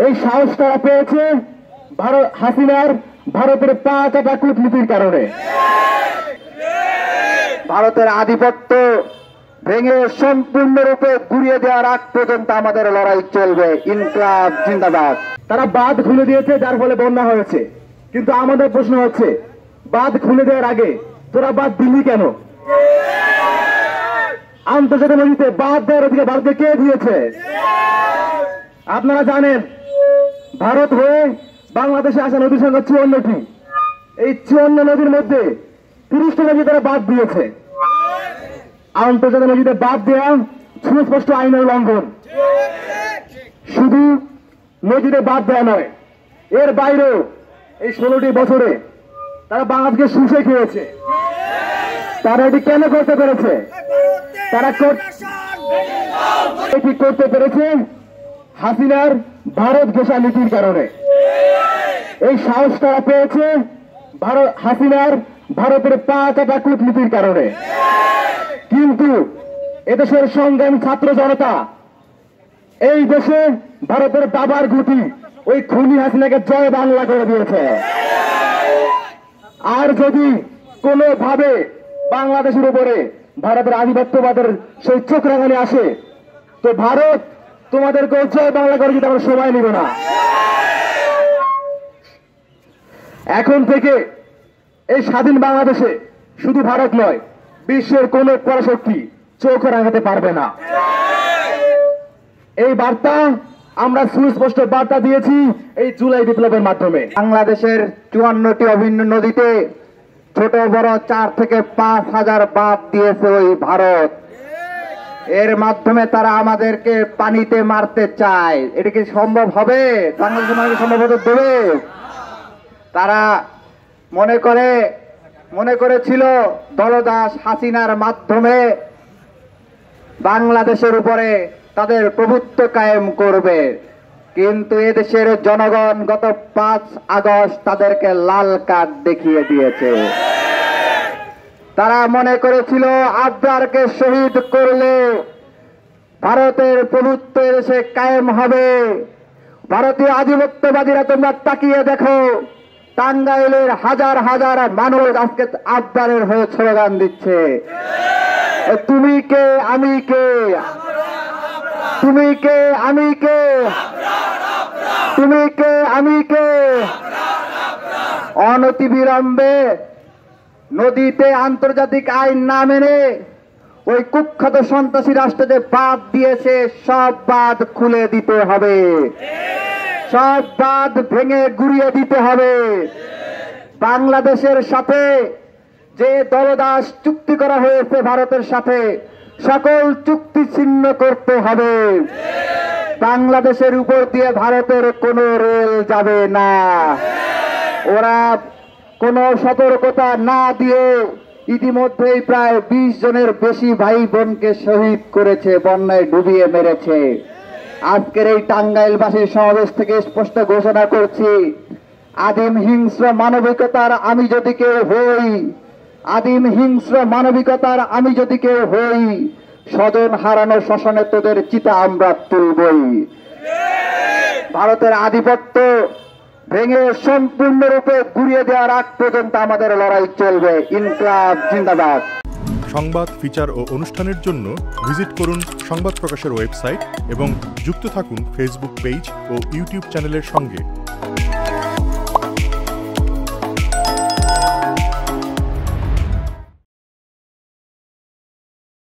এই সাহস তারা পেয়েছে হাসিনার ভারতের পা কাটা কূটনীতির কারণে। ভারতের আধিপত্য ভেঙে সম্পূর্ণরূপে গুড়িয়ে দেওয়ার আগ পর্যন্ত আমাদের লড়াই চলবে। ইনকলাব জিন্দাবাদ। তারা বাঁধ খুলে দিয়েছে, যার ফলে বন্যা হয়েছে। কিন্তু আমাদের প্রশ্ন হচ্ছে, বাঁধ খুলে দেওয়ার আগে তোরা বাঁধ দিলি কেন? আন্তর্জাতিক নদীতে বাঁধ দেওয়ার অধিকার ভারতকে কে দিয়েছে? আপনারা জানেন, ভারত হয়ে বাংলাদেশে আসা নদীর সংখ্যা 54টি। এই 54 নদীর মধ্যে 30টা নদী তারা বাদ দিয়েছে। আন্তর্জাতিক নদীতে বাদ দেওয়া সুস্পষ্ট আইনের লঙ্ঘন। শুধু নদীতে বাদ দেওয়া নয়, এর বাইরেও এই 16টি বছরে তারা বাংলাদেশকে শুষে খেয়েছে। তারা এটি কেন করতে পেরেছে? তারা এটি করতে পেরেছে হাসিনার ভারত ঘেঁষা নীতির কারণে। এই সাহস তারা পেয়েছে হাসিনার ভারতের পা কাটা কূটনীতির কারণে। কিন্তু এদেশের সংগ্রামী ছাত্র জনতা এই দেশে ভারতের বাবার গুটি ওই খুনি হাসিনাকে জয় বাংলা করে দিয়েছে। আর যদি কোনোভাবে বাংলাদেশের উপরে ভারতের আধিপত্যবাদের সেই চোখ রাঙানি আসে, তো ভারত তোমাদেরকে জয় বাংলা করে দিতে আমরা সময় নিব না। এখন থেকে এই স্বাধীন বাংলাদেশে শুধু ভারত নয়, বিশ্বের কোন পরাশক্তি চোখ রাঙাতে পারবে না। এই বার্তা আমরা সুস্পষ্ট বার্তা দিয়েছি এই জুলাই বিপ্লবের মাধ্যমে। বাংলাদেশের 54টি অভিন্ন নদীতে ছোট বড় 4 থেকে 5 হাজার বাঁধ দিয়েছে ওই ভারত। এর মাধ্যমে তারা আমাদেরকে পানিতে মারতে চায়। এটা কি সম্ভব হবে? বাংলাদেশের মানুষ সম্ভব হতে দেবে? তারা মনে করেছিল দলদাস হাসিনার মাধ্যমে বাংলাদেশের উপরে তাদের প্রভুত্ব কায়েম করবে। কিন্তু এদেশের জনগণ গত 5 আগস্ট তাদেরকে লাল কার্ড দেখিয়ে দিয়েছে। তারা মনে করেছিল আবরারকে শহীদ করলে ভারতের প্রভুত্ব এদেশে কায়েম হবে। ভারতীয় আধিপত্যবাদীরা তোমরা তাকিয়ে দেখো, টাঙ্গাইলের হাজার হাজার মানুষ আজকে আবরারের হয়ে স্লোগান দিচ্ছে, তুমি কে আমি কে, তুমি কে আমি কে, তুমি কে আমি কে। অনতিবিলম্বে নদীতে আন্তর্জাতিক আইন না মেনে ওই কুখ্যাত সন্ত্রাসী রাষ্ট্র যে বাঁধ দিয়েছে, সব বাঁধ খুলে দিতে হবে, সব বাঁধ ভেঙে গুড়িয়ে দিতে হবে। বাংলাদেশের সাথে যে দলদাস চুক্তি করা হয়েছে ভারতের সাথে, সকল চুক্তি ছিন্ন করতে হবে। বাংলাদেশের উপর দিয়ে ভারতের কোনো রেল যাবে না। ওরা কোনো সতর্কতা না দিয়ে ইতিমধ্যেই প্রায় 20 জনের বেশি ভাই বোনকে শহীদ করেছে, বন্যায় ডুবিয়ে মেরেছে। আজকের এই টাঙ্গাইলবাসীর সমাবেশ থেকে স্পষ্ট ঘোষণা করছি, আদিম হিংস্র মানবিকতার আমি যদি কেউ হই, আদিম হিংস্র মানবিকতার আমি যদি কেউ হই, স্বজন হারানো শ্মশানে তোদের চিতা আমরা তুলবই। ভারতের আধিপত্য ভেঙে সম্পূর্ণরূপে গুড়িয়ে দেওয়ার আগ পর্যন্ত আমাদের লড়াই চলবে। ইনকলাব জিন্দাবাদ। সংবাদ, ফিচার ও অনুষ্ঠানের জন্য ভিজিট করুন সংবাদ প্রকাশের ওয়েবসাইট এবং যুক্ত থাকুন ফেসবুক পেজ ও ইউটিউব চ্যানেলের সঙ্গে।